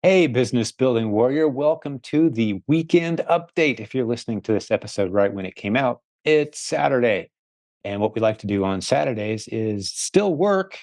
Hey, business building warrior, welcome to the weekend update. If you're listening to this episode right when it came out, it's Saturday. And what we like to do on Saturdays is still work.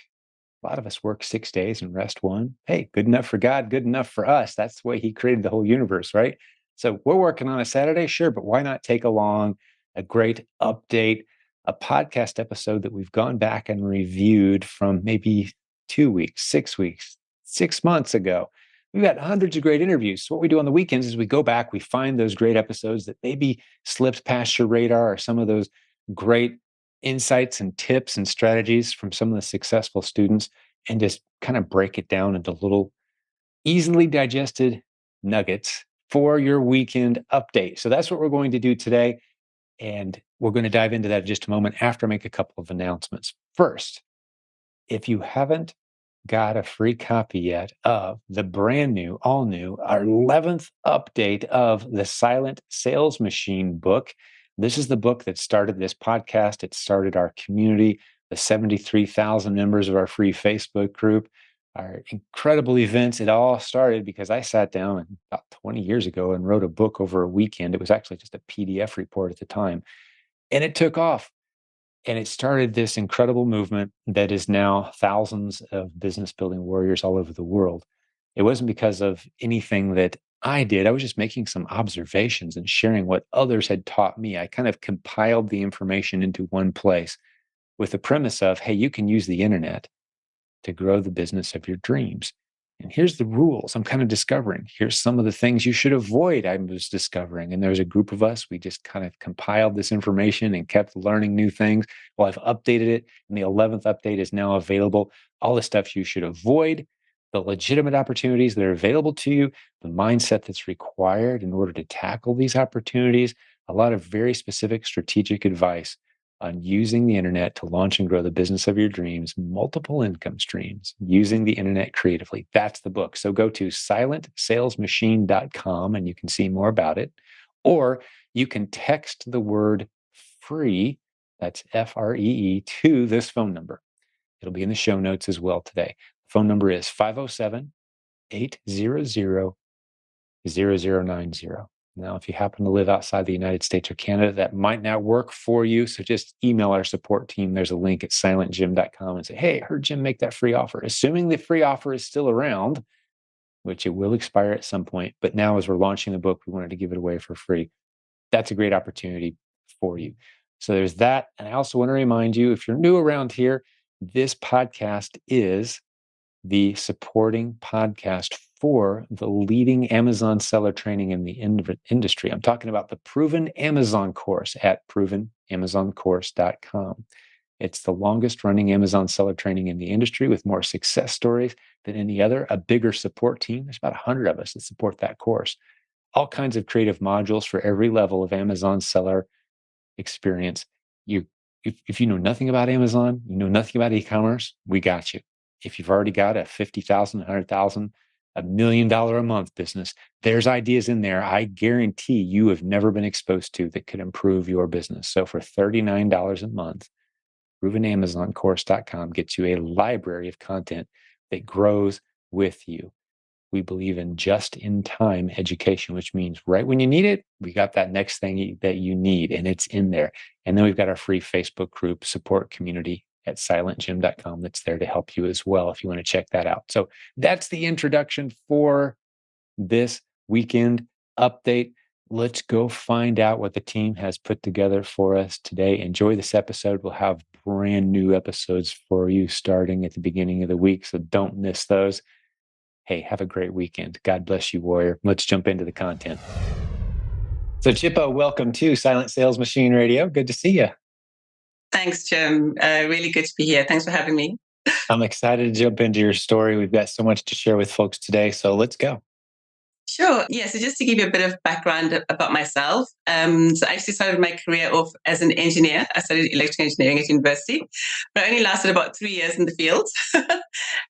A lot of us work 6 days and rest one. Hey, good enough for God, good enough for us. That's the way He created the whole universe, right? So we're working on a Saturday, sure, but why not take along a great update, a podcast episode that we've gone back and reviewed from maybe 2 weeks, 6 weeks, 6 months ago. We've got hundreds of great interviews. So what we do on the weekends is we go back, we find those great episodes that maybe slipped past your radar, or some of those great insights and tips and strategies from some of the successful students, and just kind of break it down into little easily digested nuggets for your weekend update. So that's what we're going to do today. And we're going to dive into that in just a moment after I make a couple of announcements. First, if you haven't got a free copy yet of the brand new, all new, our 11th update of the Silent Sales Machine book, this is the book that started this podcast. It started our community, the 73,000 members of our free Facebook group, our incredible events. It all started because I sat down about 20 years ago and wrote a book over a weekend. It was actually just a PDF report at the time, and it took off. And it started this incredible movement that is now thousands of business building warriors all over the world. It wasn't because of anything that I did. I was just making some observations and sharing what others had taught me. I kind of compiled the information into one place with the premise of, hey, you can use the internet to grow the business of your dreams. And here's the rules I'm kind of discovering. Here's some of the things you should avoid, I was discovering. And there's a group of us, we just kind of compiled this information and kept learning new things. Well, I've updated it, and the 11th update is now available. All the stuff you should avoid, the legitimate opportunities that are available to you, the mindset that's required in order to tackle these opportunities, a lot of very specific strategic advice on using the internet to launch and grow the business of your dreams, multiple income streams, using the internet creatively. That's the book. So go to silentsalesmachine.com and you can see more about it. Or you can text the word free, that's FREE, to this phone number. It'll be in the show notes as well today. The phone number is 507 800 0090. Now, if you happen to live outside the United States or Canada, that might not work for you. So just email our support team. There's a link at silentjimdotcom and say, hey, I heard Jim make that free offer. Assuming the free offer is still around, which it will expire at some point. But now, as we're launching the book, we wanted to give it away for free. That's a great opportunity for you. So there's that. And I also want to remind you, if you're new around here, this podcast is the supporting podcast for the leading Amazon seller training in the industry. I'm talking about the Proven Amazon course at provenamazoncourse.com. It's the longest running Amazon seller training in the industry, with more success stories than any other, a bigger support team. There's about 100 of us that support that course. All kinds of creative modules for every level of Amazon seller experience. If you know nothing about Amazon, you know nothing about e-commerce, we got you. If you've already got a 50,000, 100,000, $1 million a month business, there's ideas in there I guarantee you have never been exposed to that could improve your business. So for $39 a month, provenamazoncourse.com gets you a library of content that grows with you. We believe in just-in-time education, which means right when you need it, we got that next thing that you need, and it's in there. And then we've got our free Facebook group support community at silentjim.com that's there to help you as well if you want to check that out. So that's the introduction for this weekend update. Let's go find out what the team has put together for us today. Enjoy this episode. We'll have brand new episodes for you starting at the beginning of the week, so don't miss those. Hey, have a great weekend. God bless you, warrior. Let's jump into the content. So, Chippo, welcome to Silent Sales Machine Radio. Good to see you. Thanks, Jim. Really good to be here. Thanks for having me. I'm excited to jump into your story. We've got so much to share with folks today, so let's go. Sure. Yeah. So just to give you a bit of background about myself. So I actually started my career off as an engineer. I studied electrical engineering at university, but I only lasted about 3 years in the field.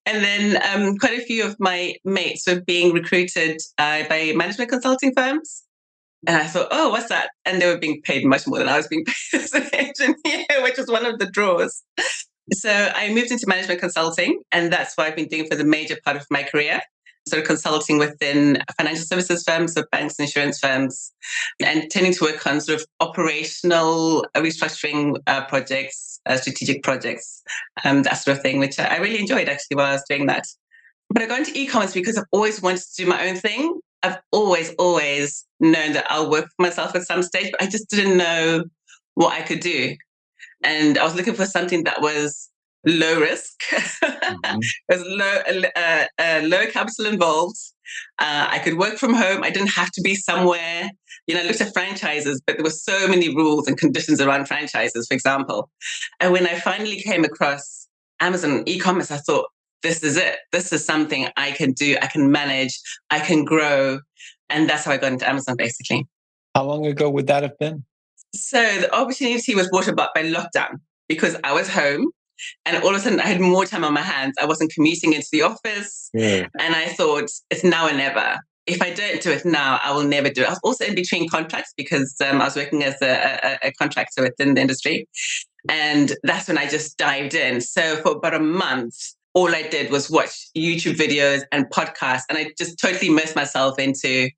And then quite a few of my mates were being recruited by management consulting firms. And I thought, oh, what's that? And they were being paid much more than I was being paid as an engineer, which was one of the draws. So I moved into management consulting, and that's what I've been doing for the major part of my career. sort of consulting within financial services firms, so banks and insurance firms, and tending to work on sort of operational restructuring projects, strategic projects, that sort of thing, which I really enjoyed actually while I was doing that. But I got into e-commerce because I've always wanted to do my own thing. I've always known that I'll work for myself at some stage, but I just didn't know what I could do. And I was looking for something that was low risk, Mm-hmm. there's low capital involved. I could work from home. I didn't have to be somewhere. I looked at franchises, but there were so many rules and conditions around franchises, for example. And when I finally came across Amazon e-commerce, I thought, this is it. This is something I can do. I can manage. I can grow. And that's how I got into Amazon, basically. How long ago would that have been? So the opportunity was brought about by lockdown because I was home and all of a sudden I had more time on my hands. I wasn't commuting into the office. Yeah. And I thought, it's now or never. If I don't do it now, I will never do it. I was also in between contracts because I was working as a contractor within the industry. And that's when I just dived in. So for about a month, all I did was watch YouTube videos and podcasts, and I just totally immersed myself into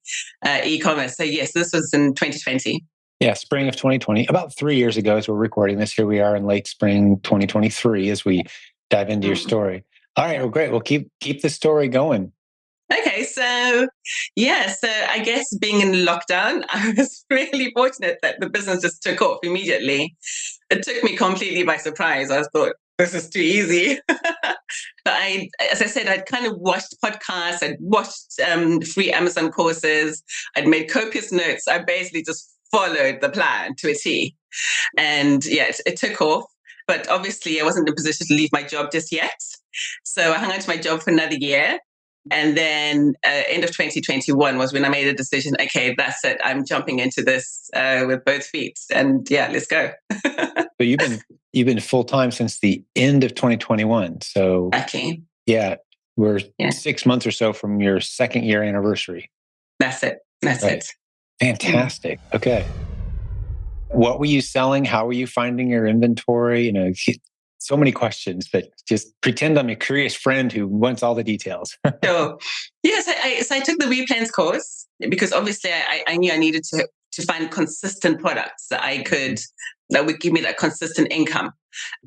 e-commerce. So yes, this was in 2020. Yeah, spring of 2020, about 3 years ago as we're recording this. Here we are in late spring 2023 as we dive into your story. All right, well, great. We'll keep the story going. Okay, so I guess being in lockdown, I was really fortunate that the business just took off immediately. It took me completely by surprise. I thought, this is too easy. But as I said, I'd kind of watched podcasts, I'd watched free Amazon courses, I'd made copious notes. I basically just followed the plan to a T. And it took off. But obviously, I wasn't in a position to leave my job just yet. So I hung on to my job for another year. And then end of 2021 was when I made a decision, okay, that's it. I'm jumping into this with both feet. And let's go. So you've been full-time since the end of 2021. So okay. We're 6 months or so from your second year anniversary. That's it. That's right. it. Fantastic. Okay. What were you selling? How were you finding your inventory? So many questions, but just pretend I'm a curious friend who wants all the details. Sure. Yes, so I took the replens course because obviously I knew I needed to find consistent products that would give me that consistent income.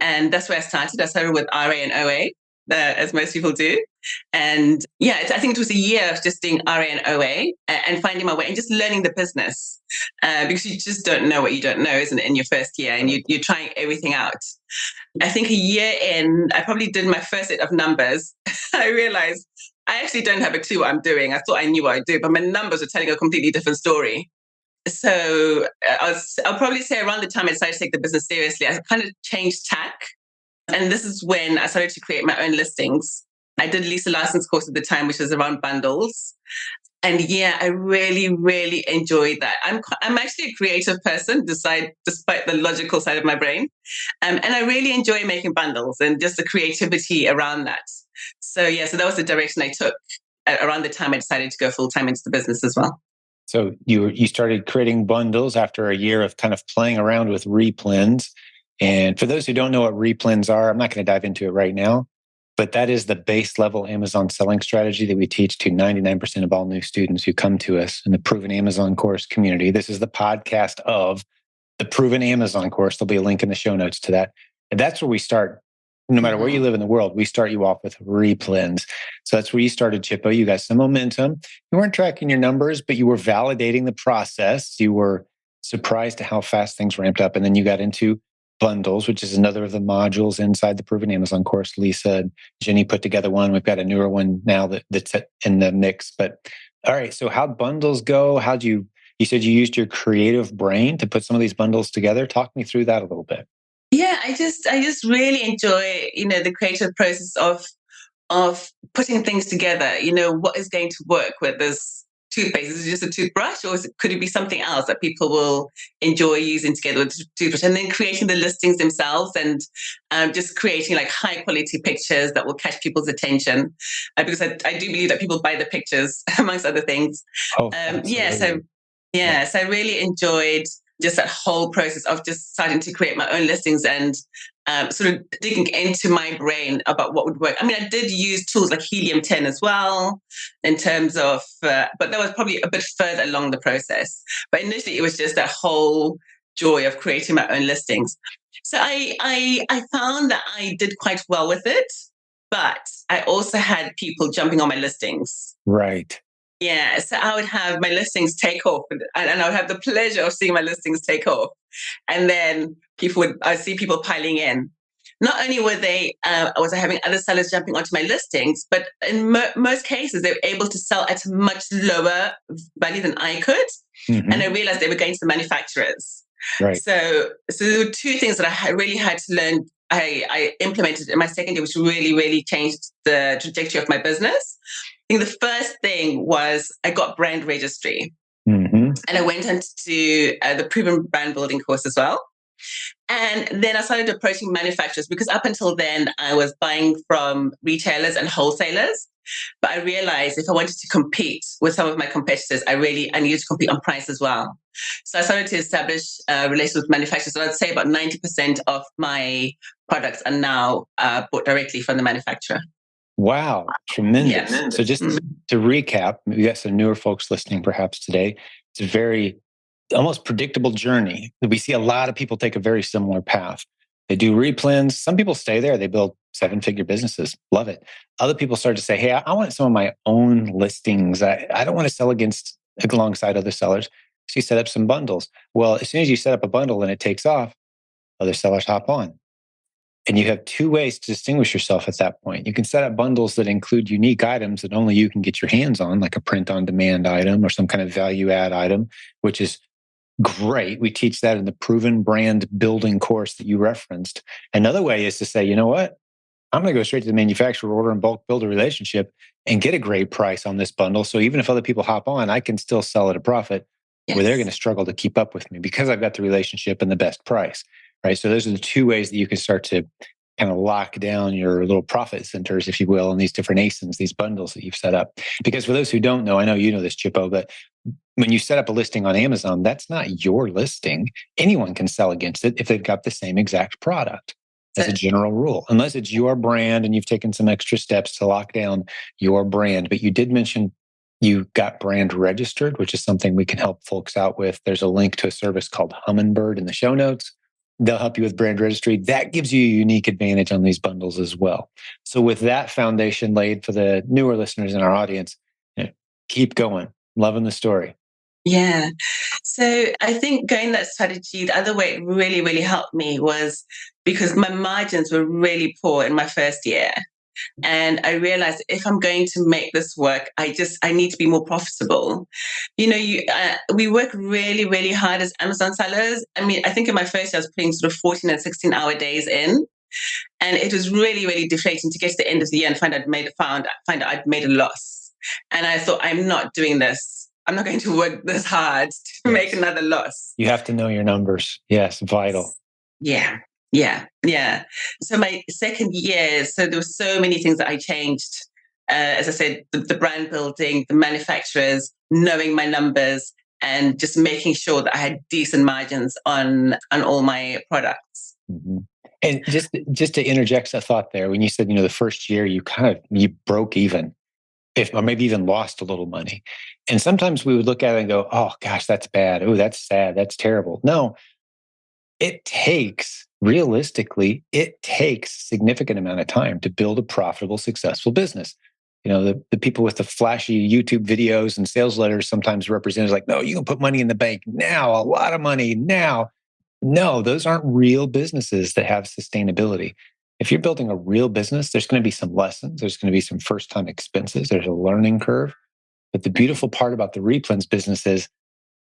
And that's where I started. I started with RA and OA, as most people do. And I think it was a year of just doing RA and OA and finding my way and just learning the business because you just don't know what you don't know, isn't it, in your first year, and you're trying everything out. I think a year in, I probably did my first set of numbers. I realized I actually don't have a clue what I'm doing. I thought I knew what I'd do, but my numbers were telling a completely different story. So I'll probably say around the time I decided to take the business seriously, I kind of changed tack. And this is when I started to create my own listings. I did Lisa Larson's course at the time, which was around bundles. And I really, really enjoyed that. I'm actually a creative person, despite the logical side of my brain. And I really enjoy making bundles and just the creativity around that. So that was the direction I took around the time I decided to go full-time into the business as well. So you started creating bundles after a year of kind of playing around with replens. And for those who don't know what replens are, I'm not going to dive into it right now, but that is the base level Amazon selling strategy that we teach to 99% of all new students who come to us in the Proven Amazon course community. This is the podcast of the Proven Amazon course. There'll be a link in the show notes to that. And that's where we start. No matter where you live in the world, we start you off with replens. So that's where you started, Chippo. You got some momentum. You weren't tracking your numbers, but you were validating the process. You were surprised at how fast things ramped up. And then you got into bundles, which is another of the modules inside the Proven Amazon course. Lisa and Jenny put together one. We've got a newer one now that's in the mix. But all right, so how'd bundles go? You said you used your creative brain to put some of these bundles together. Talk me through that a little bit. I just really enjoy, the creative process of putting things together. What is going to work with this toothpaste? Is it just a toothbrush, or could it be something else that people will enjoy using together with the toothbrush? And then creating the listings themselves and just creating like high quality pictures that will catch people's attention. Because I do believe that people buy the pictures amongst other things. Oh, So I really enjoyed just that whole process of just starting to create my own listings and sort of digging into my brain about what would work. I mean, I did use tools like Helium 10 as well, in terms of, but that was probably a bit further along the process. But initially, it was just that whole joy of creating my own listings. So I found that I did quite well with it, but I also had people jumping on my listings. Right. Yeah, so I would have my listings take off, and I would have the pleasure of seeing my listings take off, and then I see people piling in. Not only were they, was I having other sellers jumping onto my listings, but in most cases they were able to sell at a much lower value than I could, and I realized they were going to the manufacturers. Right. So there were two things that I really had to learn. I implemented in my second year, which really changed the trajectory of my business. I think the first thing was I got brand registry, and I went into the proven brand building course as well. And then I started approaching manufacturers, because up until then I was buying from retailers and wholesalers. But I realized if I wanted to compete with some of my competitors, I needed to compete on price as well. So I started to establish relations with manufacturers. So I'd say about 90% of my products are now bought directly from the manufacturer. Wow, tremendous. Yeah. So just to recap, we got some newer folks listening perhaps today. It's a very almost predictable journey. We see a lot of people take a very similar path. They do replens. Some people stay there. They build 7-figure businesses. Love it. Other people start to say, hey, I want some of my own listings. I don't want to sell alongside other sellers. So you set up some bundles. Well, as soon as you set up a bundle and it takes off, other sellers hop on. And you have two ways to distinguish yourself at that point. You can set up bundles that include unique items that only you can get your hands on, like a print on demand item or some kind of value add item, which is great. We teach that in the proven brand building course that you referenced. Another way is to say, you know what? I'm going to go straight to the manufacturer, order in bulk, build a relationship, and get a great price on this bundle. So even if other people hop on, I can still sell at a profit where they're going to struggle to keep up with me because I've got the relationship and the best price. Right. So those are the two ways that you can start to kind of lock down your little profit centers, if you will, in these different ASINs, these bundles that you've set up. Because for those who don't know, I know you know this, Chippo, but when you set up a listing on Amazon, that's not your listing. Anyone can sell against it if they've got the same exact product as a general rule, unless it's your brand and you've taken some extra steps to lock down your brand. But you did mention you got brand registered, which is something we can help folks out with. There's a link to a service called Hummingbird in the show notes. They'll help you with brand registry. That gives you a unique advantage on these bundles as well. So with that foundation laid for the newer listeners in our audience, keep going. Loving the story. Yeah. So I think going that strategy, the other way it really helped me was because my margins were really poor in my first year. And I realized if I'm going to make this work, I need to be more profitable. We work really hard as Amazon sellers. I mean, I think in my first year, I was putting sort of 14 and 16-hour days in. And it was really deflating to get to the end of the year and find out I'd made a loss. And I thought, I'm not doing this. I'm not going to work this hard to make another loss. You have to know your numbers. Yes, vital. Yeah. So my second year, so there were so many things that I changed. As I said, the brand building, the manufacturers, knowing my numbers, and just making sure that I had decent margins on all my products. Mm-hmm. And just to interject a thought there, when you said, the first year you broke even, or maybe even lost a little money. And sometimes we would look at it and go, oh gosh, that's bad. Oh, that's sad. That's terrible. No, realistically, it takes a significant amount of time to build a profitable, successful business. The people with the flashy YouTube videos and sales letters sometimes represent as like, no, you can put money in the bank now, a lot of money now. No, those aren't real businesses that have sustainability. If you're building a real business, there's going to be some lessons. There's going to be some first-time expenses. There's a learning curve. But the beautiful part about the replens business is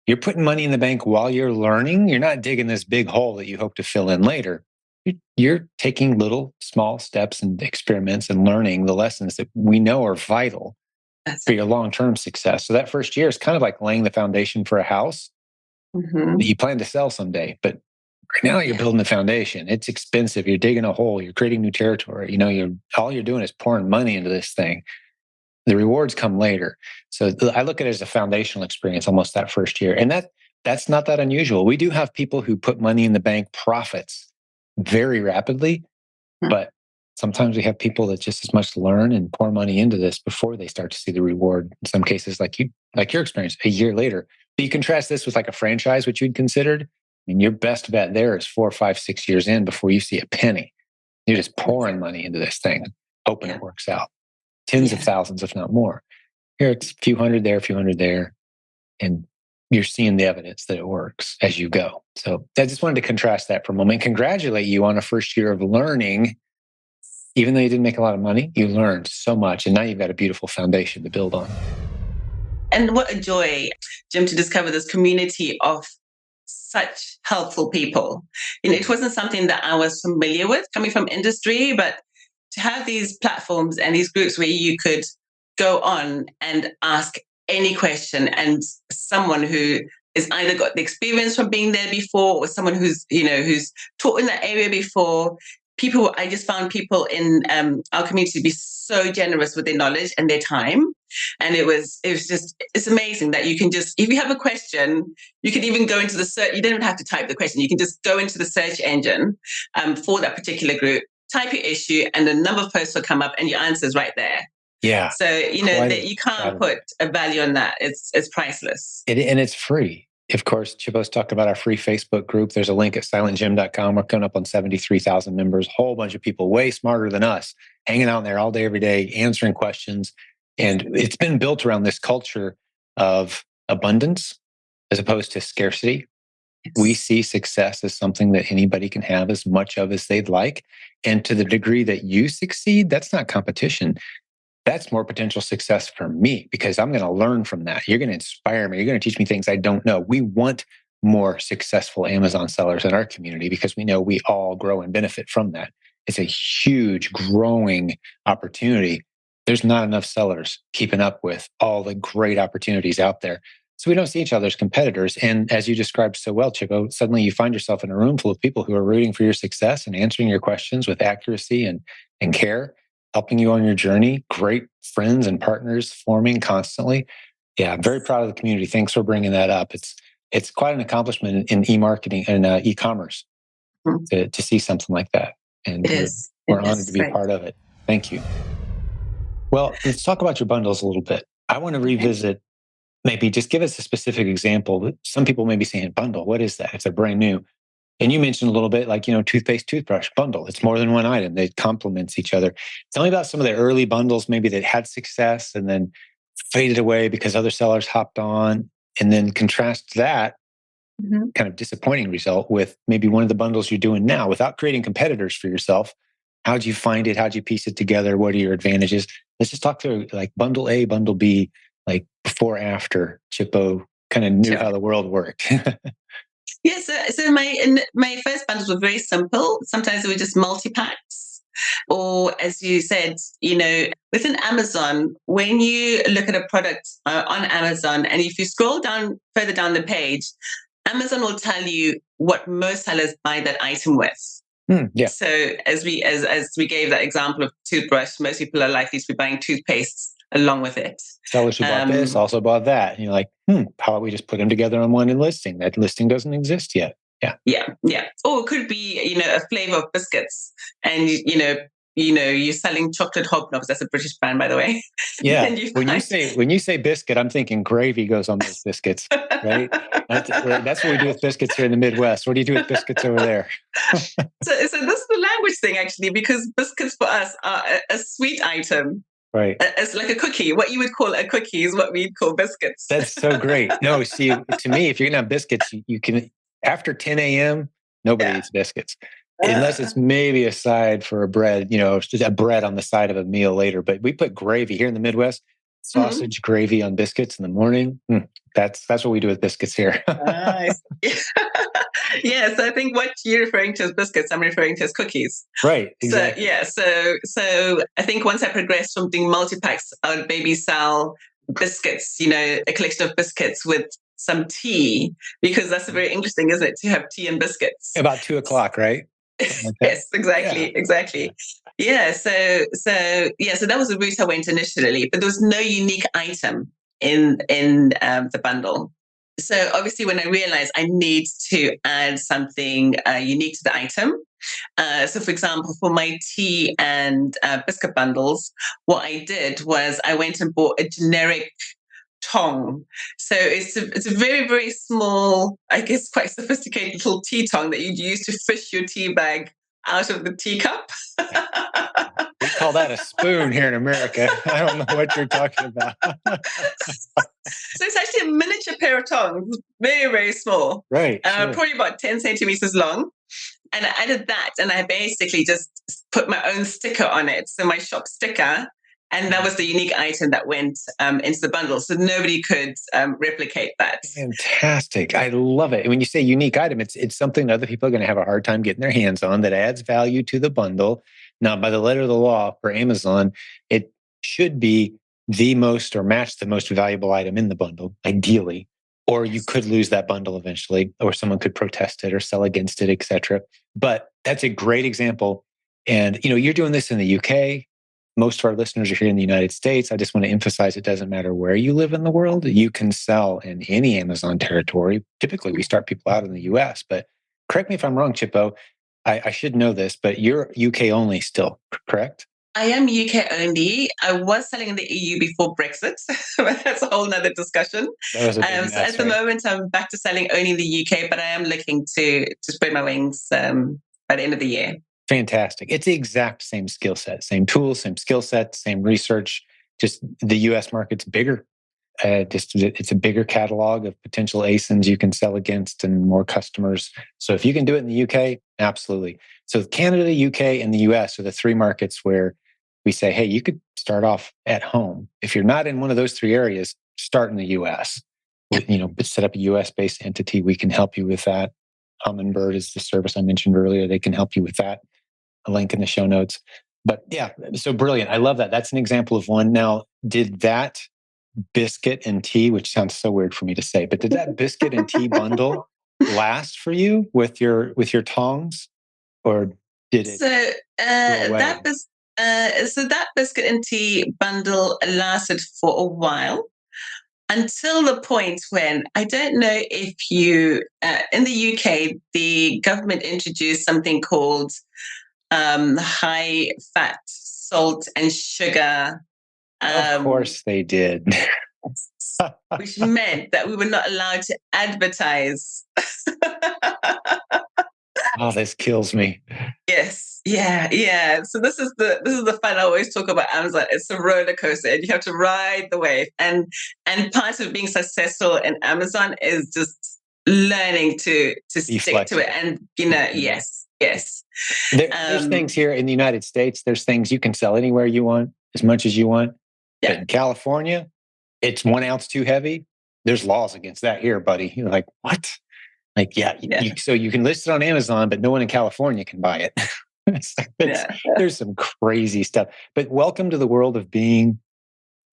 you're putting money in the bank while you're learning. You're not digging this big hole that you hope to fill in later. You're taking little small steps and experiments and learning the lessons that we know are vital for your long-term success. So that first year is kind of like laying the foundation for a house that you plan to sell someday. But right now you're building the foundation. It's expensive. You're digging a hole. You're creating new territory. All you're doing is pouring money into this thing. The rewards come later. So I look at it as a foundational experience almost that first year. And that that's not that unusual. We do have people who put money in the bank profits very rapidly, but sometimes we have people that just as much learn and pour money into this before they start to see the reward. In some cases, like your experience, a year later. But you contrast this with like a franchise, which you'd considered. I mean, your best bet there is 4, 5, 6 years in before you see a penny. You're just pouring money into this thing, hoping it works out. Tens of thousands, if not more. Here it's a few hundred there, and you're seeing the evidence that it works as you go. So I just wanted to contrast that for a moment. Congratulate you on a first year of learning. Even though you didn't make a lot of money, you learned so much, and now you've got a beautiful foundation to build on. And what a joy, Jim, to discover this community of such helpful people. It wasn't something that I was familiar with coming from industry, but to have these platforms and these groups where you could go on and ask any question, and someone who is either got the experience from being there before, or someone who's taught in that area before. I just found people in our community to be so generous with their knowledge and their time. And it's amazing that you can just, if you have a question, you can even go into the search. You don't even have to type the question. You can just go into the search engine for that particular group, type your issue, and the number of posts will come up and your answer is right there. Yeah. So, that you can't put a value on that. It's priceless. And it's free. Of course, Chippo's talked about our free Facebook group. There's a link at silentjimdotcom. We're coming up on 73,000 members, whole bunch of people way smarter than us, hanging out there all day, every day, answering questions. And it's been built around this culture of abundance as opposed to scarcity. Yes. We see success as something that anybody can have as much of as they'd like. And to the degree that you succeed, that's not competition. That's more potential success for me because I'm going to learn from that. You're going to inspire me. You're going to teach me things I don't know. We want more successful Amazon sellers in our community because we know we all grow and benefit from that. It's a huge growing opportunity. There's not enough sellers keeping up with all the great opportunities out there. So we don't see each other as competitors. And as you described so well, Chippo, suddenly you find yourself in a room full of people who are rooting for your success and answering your questions with accuracy and care, helping you on your journey. Great friends and partners forming constantly. Yeah, I'm very proud of the community. Thanks for bringing that up. It's quite an accomplishment in e-marketing and e-commerce to see something like that. And we're honored to be a part of it. Thank you. Well, let's talk about your bundles a little bit. I want to revisit, maybe just give us a specific example. Some people may be saying, bundle, what is that if they're brand new? And you mentioned a little bit like, toothpaste, toothbrush, bundle. It's more than one item. They complement each other. Tell me about some of the early bundles maybe that had success and then faded away because other sellers hopped on, and then contrast that kind of disappointing result with maybe one of the bundles you're doing now without creating competitors for yourself. How'd you find it? How'd you piece it together? What are your advantages? Let's just talk through like bundle A, bundle B, like before, after Chippo kind of knew how the world worked. Yeah, so my first bundles were very simple. Sometimes they were just multi-packs. Or as you said, within Amazon, when you look at a product on Amazon, and if you scroll down further down the page, Amazon will tell you what most sellers buy that item with. Yeah. So as we gave that example of toothbrush, most people are likely to be buying toothpaste along with it. Sellers who bought this also bought that. And you're like, how about we just put them together on one listing? That listing doesn't exist yet. Yeah. Or it could be, a flavor of biscuits, and you're selling chocolate hobnobs. That's a British brand, by the way. Yeah. When you say biscuit, I'm thinking gravy goes on those biscuits, right? That's what we do with biscuits here in the Midwest. What do you do with biscuits over there? So this is the language thing, actually, because biscuits for us are a sweet item. Right. It's like a cookie. What you would call a cookie is what we'd call biscuits. That's so great. No, see, to me, if you're going to have biscuits, you can, after 10 a.m., nobody eats biscuits. Unless it's maybe a side for a bread, just a bread on the side of a meal later. But we put gravy here in the Midwest, sausage gravy on biscuits in the morning. That's what we do with biscuits here. Yeah, so I think what you're referring to as biscuits, I'm referring to as cookies. Right, exactly. So I think once I progressed from doing multi-packs, I would maybe sell biscuits, a collection of biscuits with some tea, because that's a very English thing, isn't it, to have tea and biscuits? About 2:00, right? Like yes, exactly. Yeah, so that was the route I went initially, but there was no unique item in the bundle. So obviously, when I realized I need to add something unique to the item, so for example, for my tea and biscuit bundles, what I did was I went and bought a generic tong. So it's a very, very small, I guess quite sophisticated little tea tong that you'd use to fish your tea bag out of the teacup. We call that a spoon here in America. I don't know what you're talking about. So it's actually a miniature pair of tongs, very, very small, Right, sure. probably about 10 centimeters long. And I added that, and I basically just put my own sticker on it. So my shop sticker, and that was the unique item that went into the bundle. So nobody could replicate that. Fantastic. I love it. And when you say unique item, it's something that other people are going to have a hard time getting their hands on that adds value to the bundle. Now, by the letter of the law for Amazon, it should be the most or match the most valuable item in the bundle, ideally. Or you could lose that bundle eventually, or someone could protest it or sell against it, etc. But that's a great example. And you're doing this in the UK. Most of our listeners are here in the United States. I just want to emphasize it doesn't matter where you live in the world. You can sell in any Amazon territory. Typically, we start people out in the US, but correct me if I'm wrong, Chippo. I should know this, but you're UK only still, correct? I am UK only. I was selling in the EU before Brexit. That's a whole nother discussion. That was a big mess, So at the moment, I'm back to selling only in the UK, but I am looking to spread my wings by the end of the year. Fantastic. It's the exact same skill set, same tools, same skill set, same research. Just the US market's bigger. It's a bigger catalog of potential ASINs you can sell against and more customers. So if you can do it in the UK, absolutely. So Canada, UK, and the US are the three markets where we say, hey, you could start off at home. If you're not in one of those three areas, start in the US. But set up a US-based entity. We can help you with that. Hummingbird is the service I mentioned earlier. They can help you with that. A link in the show notes. But yeah, so brilliant. I love that. That's an example of one. Now, did that biscuit and tea, which sounds so weird for me to say, but did that biscuit and tea bundle last for you with your tongs, or did it? So that biscuit and tea bundle lasted for a while until the point when I don't know if you in the UK the government introduced something called high fat, salt, and sugar. Of course they did. Which meant that we were not allowed to advertise. Oh, this kills me. Yes, yeah. So this is the fun I always talk about Amazon. It's a roller coaster, and you have to ride the wave. And part of being successful in Amazon is just learning to stick to it. And yes. There's things here in the United States. There's things you can sell anywhere you want, as much as you want. Yeah. But in California, it's 1 ounce too heavy. There's laws against that here, buddy. You're like, what? Like, yeah. So you can list it on Amazon, but no one in California can buy it. There's some crazy stuff. But welcome to the world of being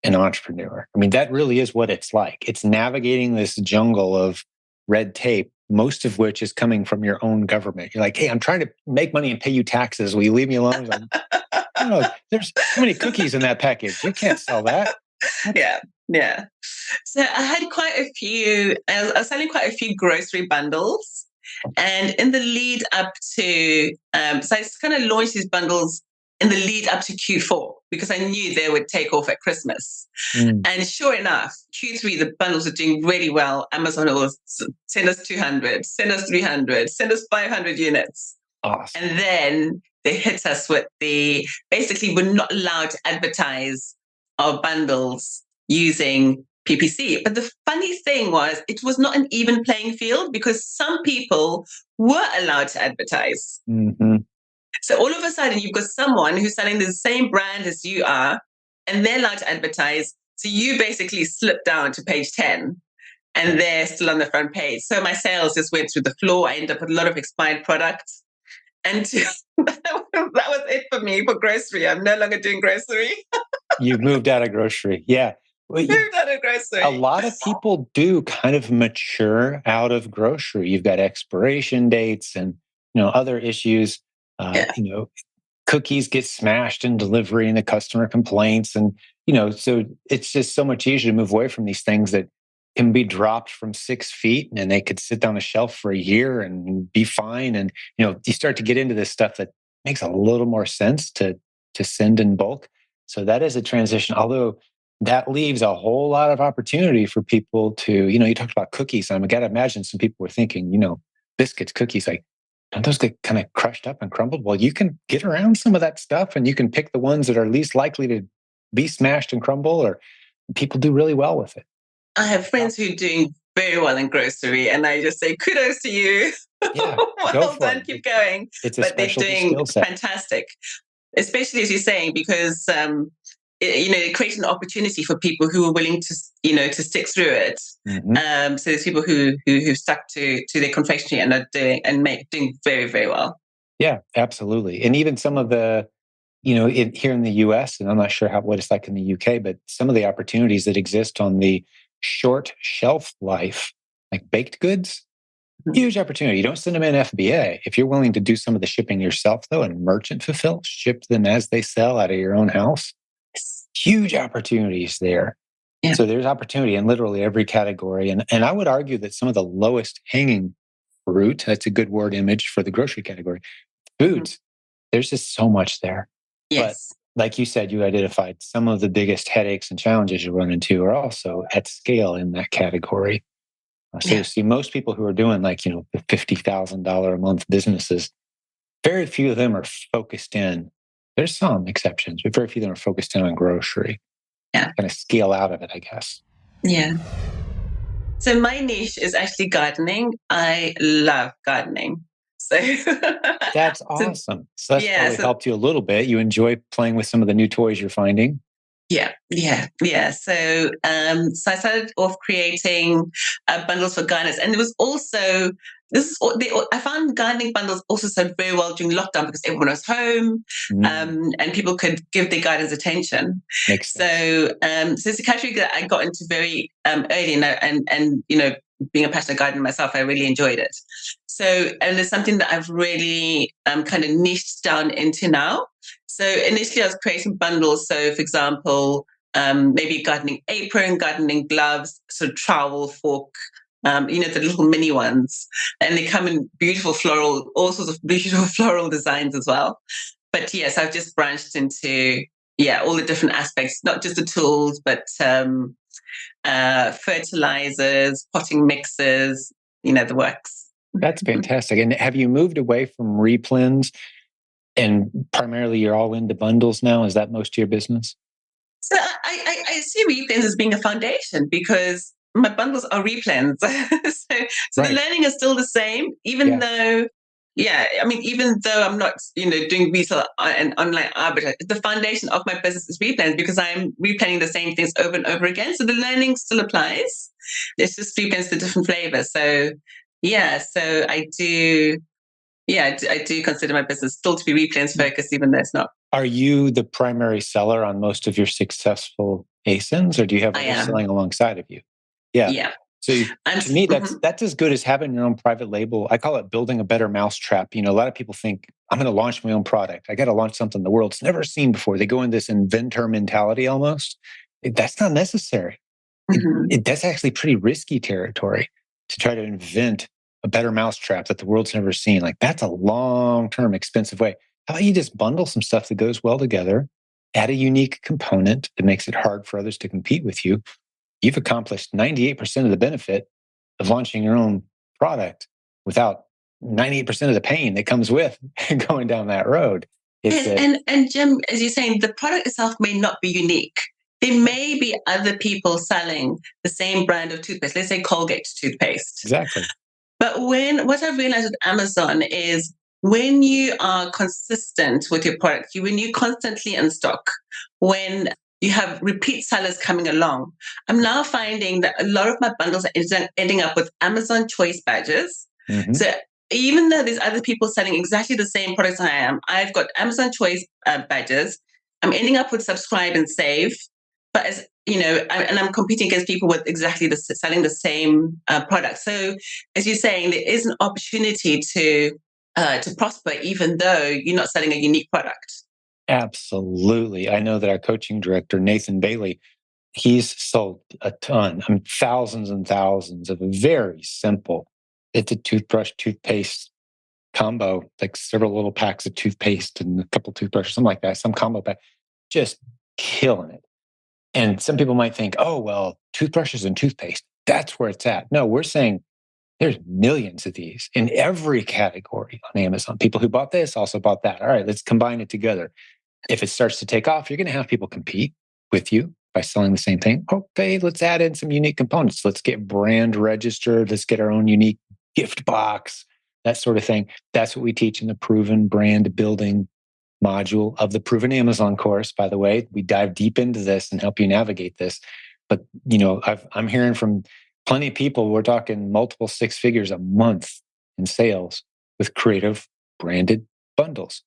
an entrepreneur. I mean, that really is what it's like. It's navigating this jungle of red tape, most of which is coming from your own government. You're like, hey, I'm trying to make money and pay you taxes. Will you leave me alone? Like, no, there's too many cookies in that package. You can't sell that. Yeah. So I had quite a few, I was selling quite a few grocery bundles. And in the lead up to, so I kind of launched these bundles in the lead up to Q4 because I knew they would take off at Christmas. And sure enough, Q3, the bundles are doing really well. Amazon will send us 200, send us 300, send us 500 units. Awesome. And then they hit us with basically we're not allowed to advertise our bundles using PPC. But the funny thing was it was not an even playing field because some people were allowed to advertise. Mm-hmm. So all of a sudden you've got someone who's selling the same brand as you are and they're allowed to advertise. So you basically slip down to page 10 and they're still on the front page. So my sales just went through the floor. I ended up with a lot of expired products. And that was it for me for grocery. I'm no longer doing grocery. You've moved out of grocery. Yeah. Well, moved out of grocery. A lot of people do kind of mature out of grocery. You've got expiration dates and other issues. Cookies get smashed in delivery and the customer complaints. And, so it's just so much easier to move away from these things that can be dropped from 6 feet and they could sit on a shelf for a year and be fine. And, you start to get into this stuff that makes a little more sense to send in bulk. So that is a transition, although that leaves a whole lot of opportunity for people to, you talked about cookies. I got to imagine some people were thinking, biscuits, cookies, like, don't those get kind of crushed up and crumbled? Well, you can get around some of that stuff and you can pick the ones that are least likely to be smashed and crumble, or people do really well with it. I have friends who are doing very well in grocery, and I just say kudos to you. Yeah, go Well for done, it. keep going. It's a But they're specialty doing skill set. fantastic, especially as you're saying, because it creates an opportunity for people who are willing to to stick through it. So there's people who stuck to their confectionery and are doing very, very well. Yeah, absolutely. And even some of the, here in the US, and I'm not sure what it's like in the UK, but some of the opportunities that exist on the short shelf life, like baked goods, huge opportunity. You don't send them in FBA. If you're willing to do some of the shipping yourself, though, and merchant fulfill, ship them as they sell out of your own house, huge opportunities there. Yeah. So there's opportunity in literally every category. And I would argue that some of the lowest hanging fruit, that's a good word image for the grocery category, foods, there's just so much there. But Yes. like you said, you identified some of the biggest headaches and challenges you run into are also at scale in that category. So you see most people who are doing like, the $50,000 a month businesses, very few of them are focused in. There's some exceptions, but very few of them are focused in on grocery. Yeah. Kind of scale out of it, I guess. Yeah. So my niche is actually gardening. I love gardening. So That's awesome. So that's yeah, probably helped you a little bit. You enjoy playing with some of the new toys you're finding. Yeah. So, so I started off creating bundles for gardeners, and it was also I found gardening bundles also sold very well during lockdown because everyone was home, and people could give their gardens attention. Makes sense. So it's a category that I got into very early, and being a passionate gardener myself, I really enjoyed it. So, and it's something that I've really kind of niched down into now. So initially, I was creating bundles. So, for example, maybe gardening apron, gardening gloves, sort of trowel, fork, the little mini ones, and they come in beautiful floral, all sorts of beautiful floral designs as well. But yes, I've just branched into all the different aspects, not just the tools, but fertilizers, potting mixes, the works. That's fantastic. And have you moved away from replens and primarily you're all into bundles now? Is that most of your business? So I see replens as being a foundation because my bundles are replens. so Right. the learning is still the same, even though, even though I'm not, doing retail and online arbitrage, the foundation of my business is replens because I'm replanning the same things over and over again. So the learning still applies. It's just replens the different flavors. So so I do. Yeah, I do consider my business still to be replens focused, even though it's not. Are you the primary seller on most of your successful ASINs, or do you have others selling alongside of you? Yeah. Yeah. So to me, that's as good as having your own private label. I call it building a better mousetrap. A lot of people think I'm going to launch my own product. I got to launch something the world's never seen before. They go in this inventor mentality almost. That's not necessary. That's actually pretty risky territory to try to invent a better mousetrap that the world's never seen. Like that's a long-term expensive way. How about you just bundle some stuff that goes well together, add a unique component that makes it hard for others to compete with you. You've accomplished 98% of the benefit of launching your own product without 98% of the pain that comes with going down that road. And Jim, as you're saying, the product itself may not be unique. There may be other people selling the same brand of toothpaste, let's say Colgate toothpaste. Exactly. But what I've realized with Amazon is when you are consistent with your product, when you're constantly in stock, when you have repeat sellers coming along, I'm now finding that a lot of my bundles are ending up with Amazon choice badges. So even though there's other people selling exactly the same products I am, I've got Amazon choice badges. I'm ending up with subscribe and save. But as and I'm competing against people with exactly selling the same product. So, as you're saying, there is an opportunity to prosper, even though you're not selling a unique product. Absolutely. I know that our coaching director, Nathan Bailey, He's sold a ton, I mean, thousands and thousands of a very simple. It's a toothbrush, toothpaste combo, like several little packs of toothpaste and a couple toothbrushes, something like that, some combo pack, just killing it. And some people might think, oh, well, toothbrushes and toothpaste, that's where it's at. No, we're saying there's millions of these in every category on Amazon. People who bought this also bought that. All right, let's combine it together. If it starts to take off, you're going to have people compete with you by selling the same thing. Okay, let's add in some unique components. Let's get brand registered. Let's get our own unique gift box, that sort of thing. That's what we teach in the Proven Brand Building module of the Proven Amazon course. By the way, we dive deep into this and help you navigate this. But I'm hearing from plenty of people. We're talking multiple six figures a month in sales with creative branded bundles.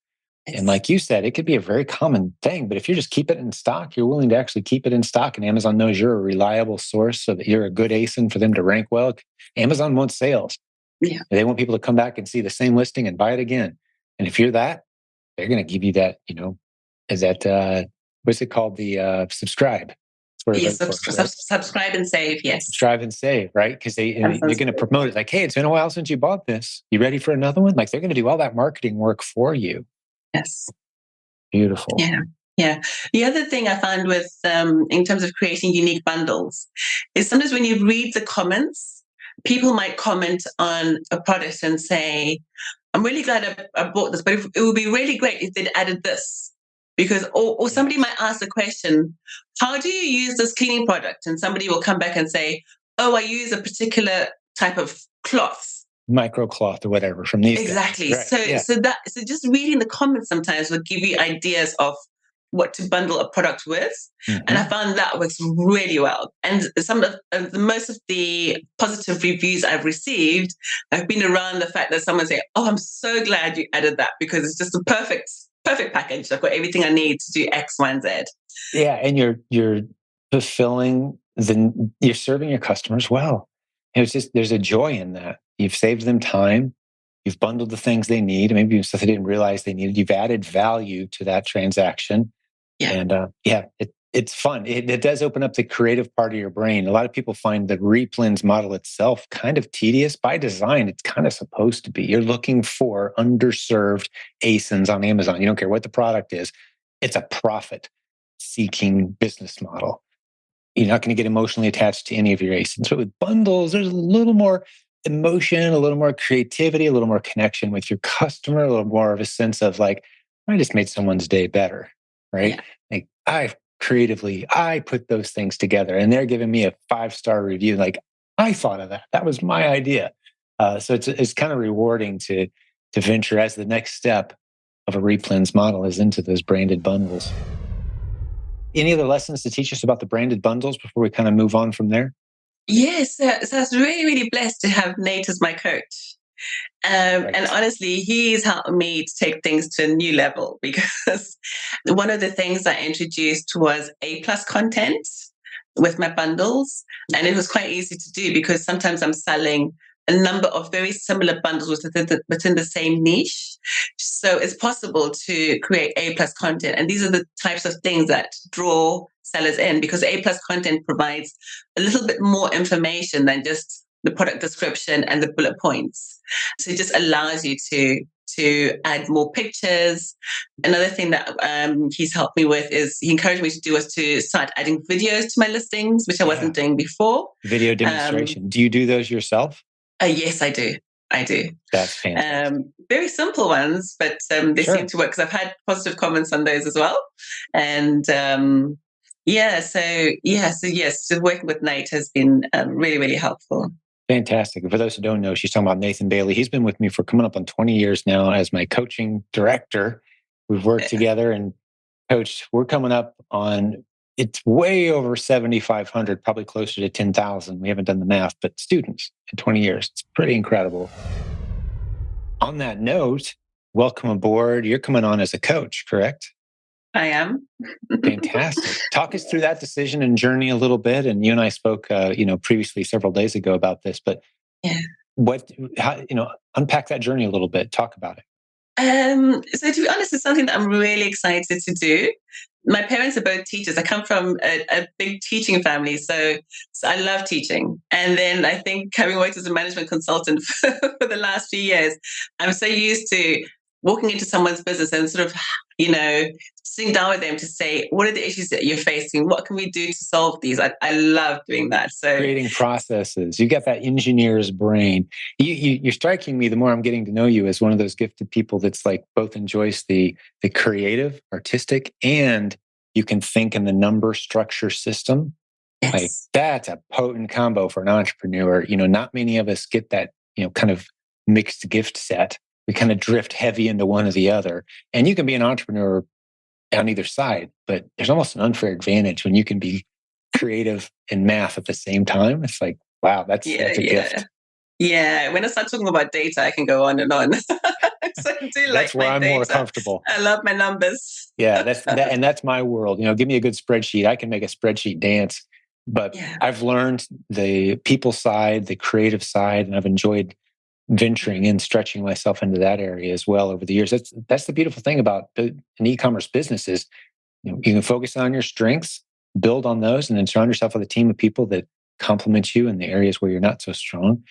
And like you said, it could be a very common thing, but if you just keep it in stock, you're willing to actually keep it in stock, and Amazon knows you're a reliable source so that you're a good ASIN for them to rank well. Amazon wants sales. Yeah. They want people to come back and see the same listing and buy it again. And if you're that, they're going to give you that, is that, what's it called? The subscribe. Yes, subscribe and save. Yes. Subscribe and save, right? Because they're going to promote it like, hey, it's been a while since you bought this. You ready for another one? Like they're going to do all that marketing work for you. Yes. Beautiful. Yeah. Yeah. The other thing I found with, in terms of creating unique bundles, is sometimes when you read the comments, people might comment on a product and say, I'm really glad I bought this, but it would be really great if they'd added this. Because, or somebody might ask the question, how do you use this cleaning product? And somebody will come back and say, oh, I use a particular type of cloth. Microcloth or whatever from these exactly guys. Right. So just reading the comments sometimes will give you ideas of what to bundle a product with. And I found that works really well. And some of the most of the positive reviews I've received have been around the fact that someone say, oh, I'm so glad you added that because it's just a perfect package. I've got everything I need to do X, Y, and Z. Yeah, and you're fulfilling you're serving your customers well. And it's just there's a joy in that. You've saved them time. You've bundled the things they need, maybe even stuff they didn't realize they needed. You've added value to that transaction. Yeah. And it's fun. It does open up the creative part of your brain. A lot of people find the replens model itself kind of tedious by design. It's kind of supposed to be. You're looking for underserved ASINs on Amazon. You don't care what the product is. It's a profit-seeking business model. You're not going to get emotionally attached to any of your ASINs. But with bundles, there's a little more emotion, a little more creativity, a little more connection with your customer, a little more of a sense of like, I just made someone's day better, right? Yeah. Like I put those things together and they're giving me a 5-star review. Like I thought of that. That was my idea. So it's kind of rewarding to venture as the next step of a replens model is into those branded bundles. Any other lessons to teach us about the branded bundles before we kind of move on from there? Yes, so I was really, really blessed to have Nate as my coach. Right. And honestly, he's helped me to take things to a new level because one of the things I introduced was A+ content with my bundles. And it was quite easy to do because sometimes I'm selling a number of very similar bundles within the same niche. So it's possible to create A+ content. And these are the types of things that draw sellers in because A+ content provides a little bit more information than just the product description and the bullet points. So it just allows you to add more pictures. Another thing that he's helped me with is he encouraged me to do was to start adding videos to my listings, which I wasn't doing before. Video demonstration. Do you do those yourself? Yes, I do. That's fantastic. Very simple ones, but they seem to work because I've had positive comments on those as well. And so working with Nate has been really, really helpful. Fantastic. For those who don't know, she's talking about Nathan Bailey. He's been with me for coming up on 20 years now as my coaching director. We've worked together and coached. We're coming up on, it's way over 7,500, probably closer to 10,000. We haven't done the math, but students in 20 years. It's pretty incredible. On that note, welcome aboard. You're coming on as a coach, correct? I am. Fantastic. Talk us through that decision and journey a little bit. And you and I spoke, previously several days ago about this, but unpack that journey a little bit. Talk about it. So to be honest, it's something that I'm really excited to do my parents are both teachers. I come from a big teaching family, so I love teaching. And then I think having worked as a management consultant for the last few years, I'm so used to walking into someone's business and sort of, sitting down with them to say, what are the issues that you're facing? What can we do to solve these? I love doing that. So creating processes. You got that engineer's brain. You're striking me the more I'm getting to know you as one of those gifted people that's like both enjoys the creative, artistic, and you can think in the number structure system. yes. Like that's a potent combo for an entrepreneur. Not many of us get that, kind of mixed gift set. We kind of drift heavy into one or the other. And you can be an entrepreneur on either side, but there's almost an unfair advantage when you can be creative and math at the same time. It's like, wow, that's a gift. Yeah, when I start talking about data, I can go on and on. So I do That's where I'm data. more comfortable. I love my numbers. Yeah, and that's my world. Give me a good spreadsheet. I can make a spreadsheet dance. But I've learned the people side, the creative side, and I've enjoyed venturing in, stretching myself into that area as well over the years. That's the beautiful thing about an e-commerce business is you can focus on your strengths, build on those, and then surround yourself with a team of people that complement you in the areas where you're not so strong.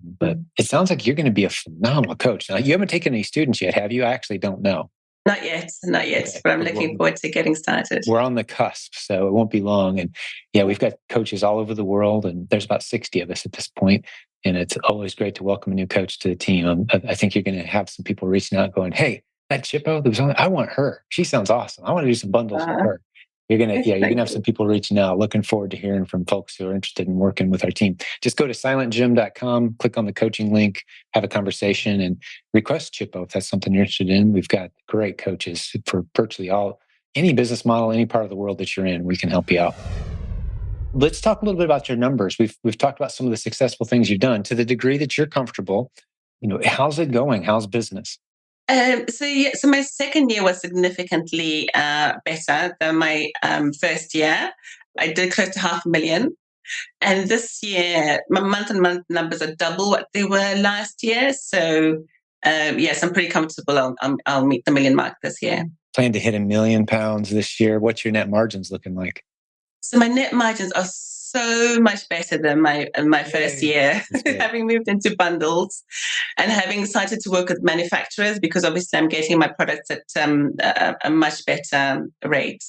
But it sounds like you're going to be a phenomenal coach. Now, you haven't taken any students yet, have you? I actually don't know. Not yet, okay. But I'm looking forward to getting started. We're on the cusp, so it won't be long. And we've got coaches all over the world, and there's about 60 of us at this point. And it's always great to welcome a new coach to the team. I think you're going to have some people reaching out going, hey, that Chippo that was on, I want her. She sounds awesome. I want to do some bundles with her. You're going to have some people reaching out. Looking forward to hearing from folks who are interested in working with our team. Just go to silentjimdotcom, click on the coaching link, have a conversation, and request Chippo if that's something you're interested in. We've got great coaches for virtually any business model, any part of the world that you're in. We can help you out. Let's talk a little bit about your numbers. We've talked about some of the successful things you've done. To the degree that you're comfortable, how's it going? How's business? So my second year was significantly better than my first year. I did close to 500,000. And this year, my month-on-month numbers are double what they were last year. So yes, I'm pretty comfortable. I'll meet the 1 million mark this year. Plan to hit £1 million this year. What's your net margins looking like? So my net margins are so much better than my first year, having moved into bundles and having started to work with manufacturers, because obviously I'm getting my products at a much better rate.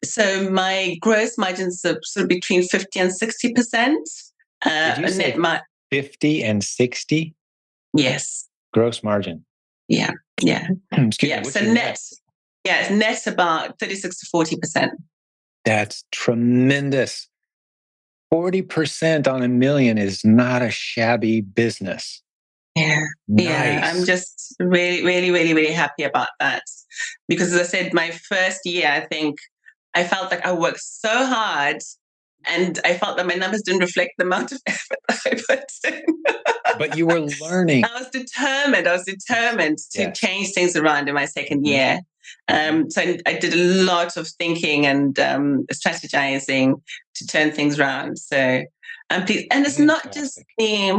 So my gross margins are sort of between 50 and 60%. Did you say 50 and 60? Yes. Gross margin. Yeah. Excuse me. So net. Yeah, it's net about 36 to 40%. That's tremendous. 40% on $1 million is not a shabby business. Yeah. Nice. Yeah. I'm just really, really, really, really happy about that. Because as I said, my first year, I think I felt like I worked so hard and I felt that my numbers didn't reflect the amount of effort that I put in. But you were learning. I was determined to change things around in my second year. So I did a lot of thinking and strategizing to turn things around. So I'm pleased. And it's not just me.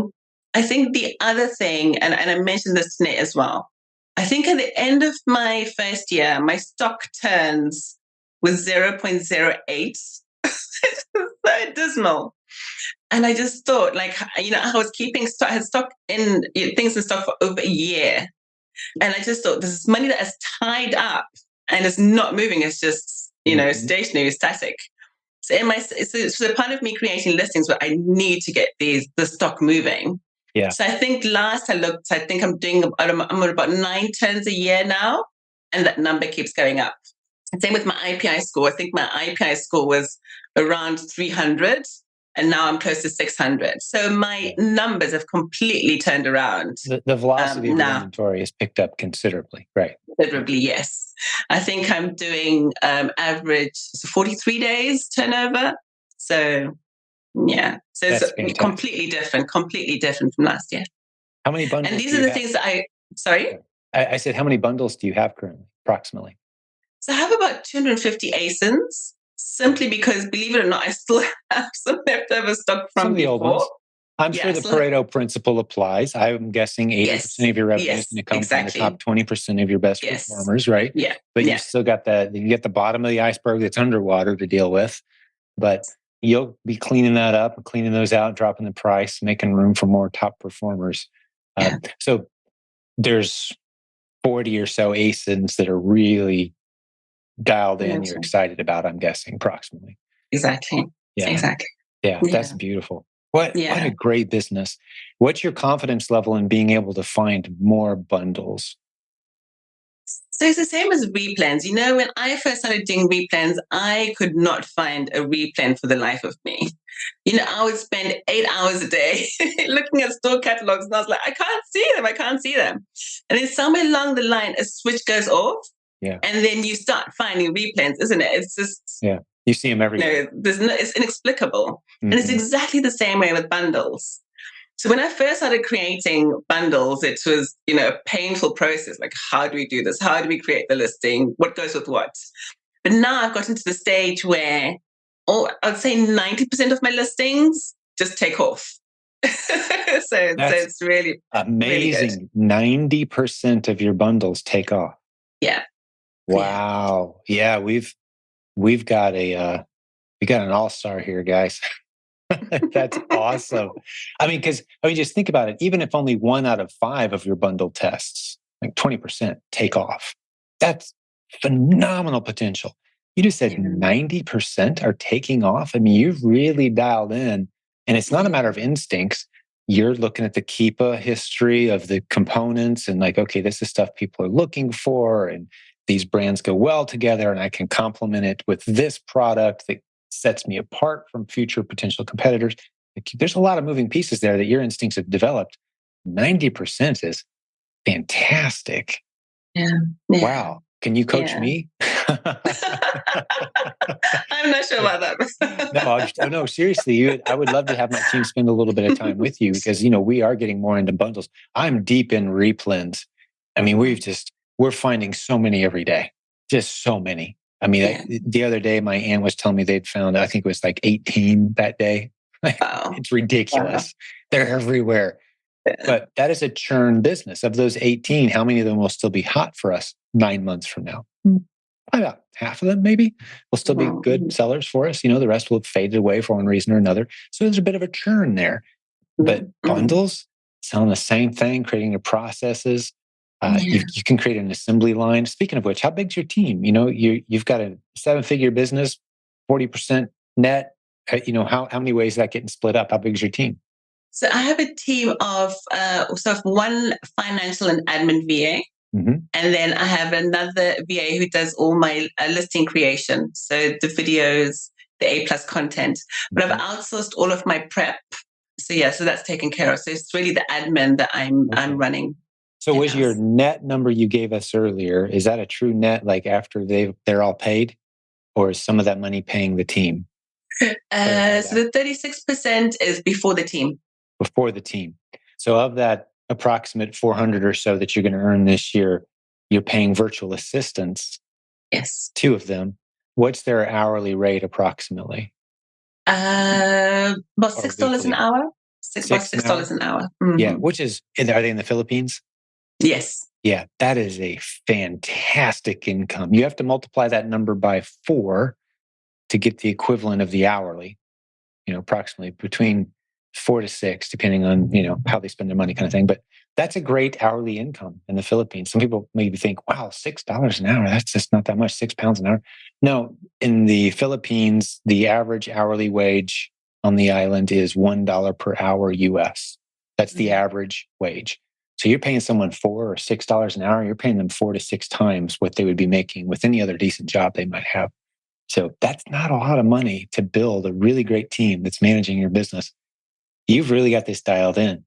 I think the other thing, and I mentioned this to Nate as well, I think at the end of my first year, my stock turns was 0.08. It's so dismal. And I just thought, I was keeping stock, I had things in stock for over a year. And I just thought, this is money that is tied up and it's not moving. It's just, stationary, static. So part of me creating listings where I need to get the stock moving. Yeah. So I think last I looked, I think I'm at about 9 turns a year now. And that number keeps going up. Same with my IPI score. I think my IPI score was around 300. And now I'm close to 600. So my numbers have completely turned around. The velocity of the inventory has picked up considerably, right? Considerably, yes. I think I'm doing average 43 days turnover. So, yeah. So it's completely different from last year. How many bundles? And these are the things that sorry? I said, how many bundles do you have currently, approximately? So I have about 250 ASINs. Simply because, believe it or not, I still have some leftover stock from before. I'm sure the Pareto principle applies. I'm guessing 80% of your revenue is going to come from the top 20% of your best performers, right? Yeah. But you still got you get the bottom of the iceberg that's underwater to deal with. But you'll be cleaning that up and cleaning those out, dropping the price, making room for more top performers. So there's 40 or so ASINs that are really dialed in, you're excited about, I'm guessing, approximately. Exactly. Yeah. Exactly. Yeah, that's beautiful. What a great business. What's your confidence level in being able to find more bundles? So it's the same as replens. When I first started doing replens, I could not find a replen for the life of me. I would spend 8 hours a day looking at store catalogs, and I was like, I can't see them. And then somewhere along the line, a switch goes off. Yeah. And then you start finding replens, isn't it? It's just, you see them everywhere. It's inexplicable. And it's exactly the same way with bundles. So when I first started creating bundles, it was, a painful process. Like, how do we do this? How do we create the listing? What goes with what? But now I've gotten to the stage where, I'd say 90% of my listings just take off. so it's really amazing. Really 90% of your bundles take off. Yeah. Wow. Yeah, we've got an all-star here, guys. That's awesome. Just think about it. Even if only 1 out of 5 of your bundle tests, like 20%, take off, that's phenomenal potential. You just said 90% are taking off. You've really dialed in, and it's not a matter of instincts. You're looking at the Keepa history of the components and like, okay, this is stuff people are looking for, and these brands go well together, and I can complement it with this product that sets me apart from future potential competitors. There's a lot of moving pieces there that your instincts have developed. 90% is fantastic. Yeah. Wow. Can you coach me? I'm not sure about that. No, seriously. I would love to have my team spend a little bit of time with you because, we are getting more into bundles. I'm deep in replens. We're finding so many every day, just so many. The other day, my aunt was telling me they'd found, I think it was like 18 that day. Wow. It's ridiculous. Wow. They're everywhere. Yeah. But that is a churn business. Of those 18, how many of them will still be hot for us 9 months from now? About half of them, maybe, will still be good sellers for us. The rest will have faded away for one reason or another. So there's a bit of a churn there. But bundles, selling the same thing, creating the processes. You can create an assembly line. Speaking of which, how big's your team? You've got a 7-figure business, 40% net. How many ways is that getting split up? How big is your team? So I have a team of one financial and admin VA. Mm-hmm. And then I have another VA who does all my listing creation. So the videos, the A+ content. But I've outsourced all of my prep. So that's taken care of. So it's really the admin that I'm running. So was your net number you gave us earlier, is that a true net, like after they're all paid? Or is some of that money paying the team? So the 36% is before the team. Before the team. So of that approximate 400 or so that you're going to earn this year, you're paying virtual assistants. Yes. 2 of them. What's their hourly rate approximately? About $6 an hour. $6 an hour. Mm-hmm. Yeah, are they in the Philippines? Yes. Yeah, that is a fantastic income. You have to multiply that number by 4 to get the equivalent of the hourly, approximately between 4 to 6, depending on, how they spend their money kind of thing. But that's a great hourly income in the Philippines. Some people maybe think, wow, $6 an hour, that's just not that much, £6 an hour. No, in the Philippines, the average hourly wage on the island is $1 per hour US. That's the average wage. So you're paying someone $4 or $6 an hour, you're paying them 4 to 6 times what they would be making with any other decent job they might have. So that's not a lot of money to build a really great team that's managing your business. You've really got this dialed in.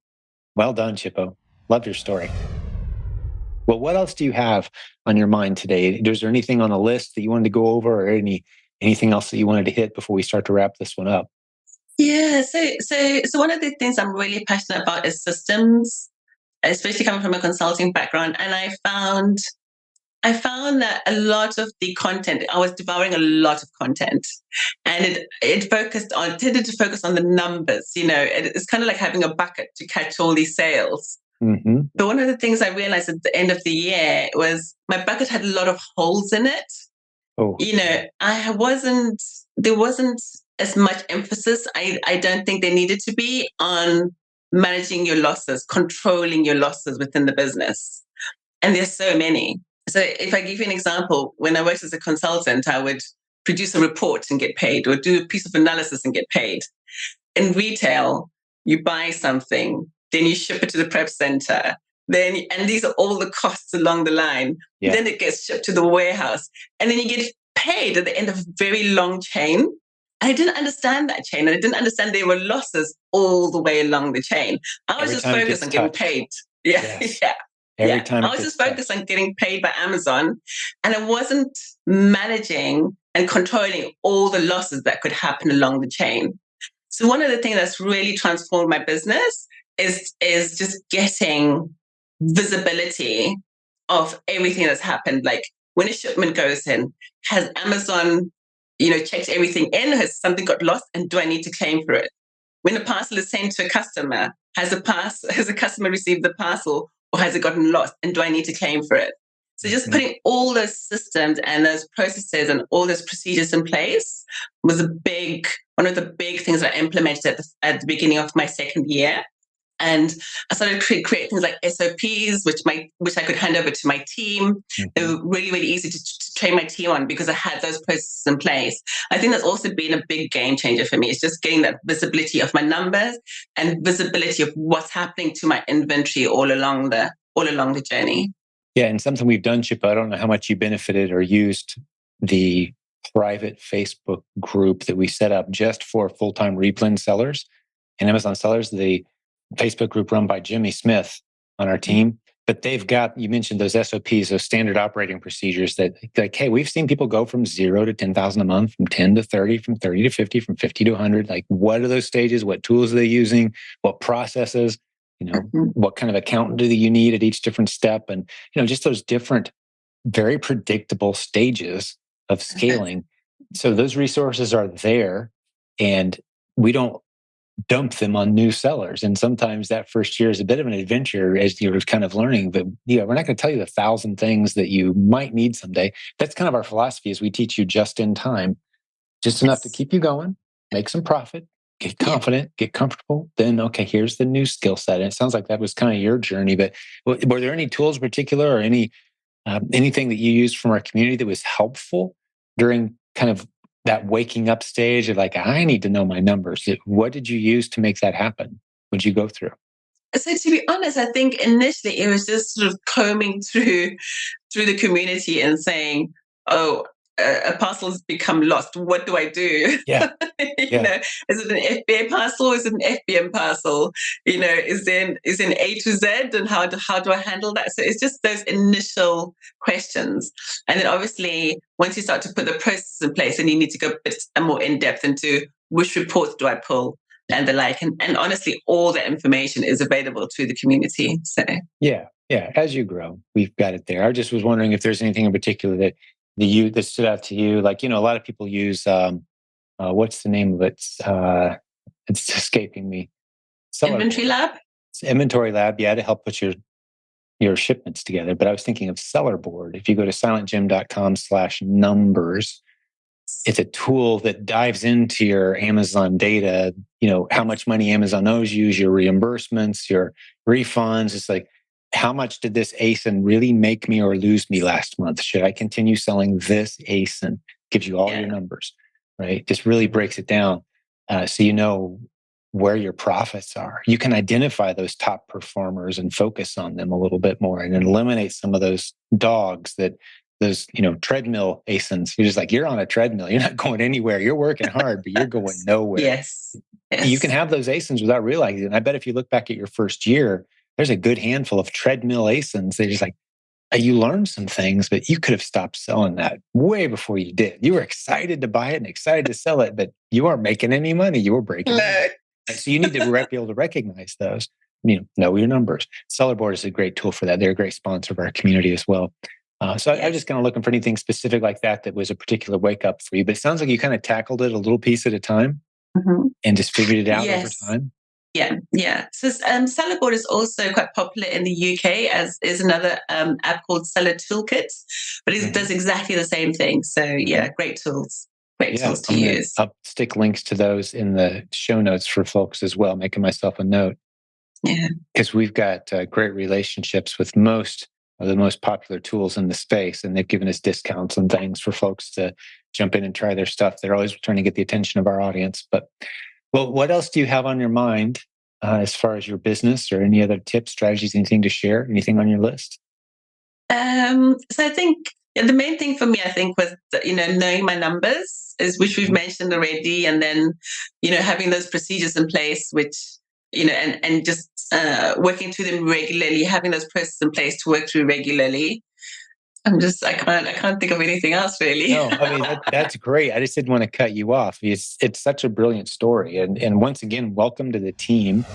Well done, Chippo. Love your story. Well, what else do you have on your mind today? Is there anything on the list that you wanted to go over, or anything else that you wanted to hit before we start to wrap this one up? Yeah. So one of the things I'm really passionate about is systems, especially coming from a consulting background. And I found I found that a lot of the content, I was devouring a lot of content, and it tended to focus on the numbers. It's kind of like having a bucket to catch all these sales. Mm-hmm. But one of the things I realized at the end of the year was my bucket had a lot of holes in it. Oh, There wasn't as much emphasis. I don't think there needed to be on managing your losses, controlling your losses within the business. And there's so many. So if I give you an example, when I worked as a consultant, I would produce a report and get paid, or do a piece of analysis and get paid. In retail, you buy something, then you ship it to the prep center. And these are all the costs along the line. yeah. Then it gets shipped to the warehouse. And then you get paid at the end of a very long chain. And I didn't understand that chain. And I didn't understand there were losses all the way along the chain. I was just focused on getting paid. Yeah. Yes. Yeah. Every time I was just focused on getting paid by Amazon, and I wasn't managing and controlling all the losses that could happen along the chain. So one of the things that's really transformed my business is just getting visibility of everything that's happened. Like when a shipment goes in, has Amazon, checked everything in? Has something got lost, and do I need to claim for it? When a parcel is sent to a customer, has a customer received the parcel, or has it gotten lost, and do I need to claim for it? So just putting all those systems and those processes and all those procedures in place was one of the big things that I implemented at the beginning of my second year. And I started to create things like SOPs, which I could hand over to my team. They were really, really easy to train my team on because I had those processes in place. I think that's also been a big game changer for me. It's just getting that visibility of my numbers and visibility of what's happening to my inventory all along the journey. Yeah, and something we've done, Chip, I don't know how much you benefited or used the private Facebook group that we set up just for full-time replen sellers and Amazon sellers, the Facebook group run by Jimmy Smith on our team. But they've got, you mentioned those SOPs, those standard operating procedures that, like, hey, we've seen people go from 0 to 10,000 a month, from 10 to 30, from 30 to 50, from 50 to 100. Like, what are those stages? What tools are they using? What processes? What kind of accountant do you need at each different step? And, just those different, very predictable stages of scaling. So those resources are there, and we don't dump them on new sellers. And sometimes that first year is a bit of an adventure as you're kind of learning. But we're not going to tell you the 1,000 things that you might need someday. That's kind of our philosophy, is we teach you just in time, just enough to keep you going, make some profit, get confident, get comfortable. Then, okay, here's the new skill set. And it sounds like that was kind of your journey. But were there any tools in particular, or anything that you used from our community that was helpful during kind of that waking up stage of like, I need to know my numbers? What did you use to make that happen? What did you go through? So to be honest, I think initially it was just sort of combing through the community and saying, "Oh, a parcel's become lost. What do I do?" Yeah. Is it an FBA parcel? Is it an FBM parcel? Is it an A to Z, and how do I handle that? So it's just those initial questions, and then obviously once you start to put the process in place, then you need to go a bit more in depth into which reports do I pull and the like. And honestly, all the information is available to the community. So yeah, as you grow, we've got it there. I just was wondering if there's anything in particular that stood out to you. Like, a lot of people use what's the name of it? It's escaping me. Inventory Lab. It's Inventory Lab, to help put your shipments together. But I was thinking of Seller Board. If you go to silentjimdotcom/numbers, it's a tool that dives into your Amazon data, how much money Amazon owes you, your reimbursements, your refunds. It's like, how much did this ASIN really make me or lose me last month? Should I continue selling this ASIN? Gives you all your numbers, right? Just really breaks it down. So you know where your profits are. You can identify those top performers and focus on them a little bit more, and then eliminate some of those dogs those treadmill ASINs. You're just like, you're on a treadmill. You're not going anywhere. You're working hard, but you're going nowhere. Yes. You can have those ASINs without realizing it. And I bet if you look back at your first year, there's a good handful of treadmill ASINs. They're just like, you learned some things, but you could have stopped selling that way before you did. You were excited to buy it and excited to sell it, but you weren't making any money. You were breaking even. So you need to be able to recognize those. Know your numbers. Seller Board is a great tool for that. They're a great sponsor of our community as well. So I was Yes. just kind of looking for anything specific like that was a particular wake up for you. But it sounds like you kind of tackled it a little piece at a time Mhm. and just figured it out over Yes. time. Yeah, yeah. So Salad Board is also quite popular in the UK, as is another app called Salad Toolkit, but it Hmm. does exactly the same thing. So Hmm. yeah, great Yeah, tools to use. I'll stick links to those in the show notes for folks as well, making myself a note Yeah. because we've got great relationships with most of the most popular tools in the space, and they've given us discounts and things for folks to jump in and try their stuff. They're always trying to get the attention of our audience. But well, what else do you have on your mind as far as your business or any other tips, strategies, anything to share? Anything on your list? So I think the main thing for me, I think, was knowing my numbers, is which we've Mhm. mentioned already, and then having those procedures in place, which and just working through them regularly, having those processes in place to work through regularly. I can't think of anything else really. No, I mean that's great. I just didn't want to cut you off. It's such a brilliant story, and once again, welcome to the team.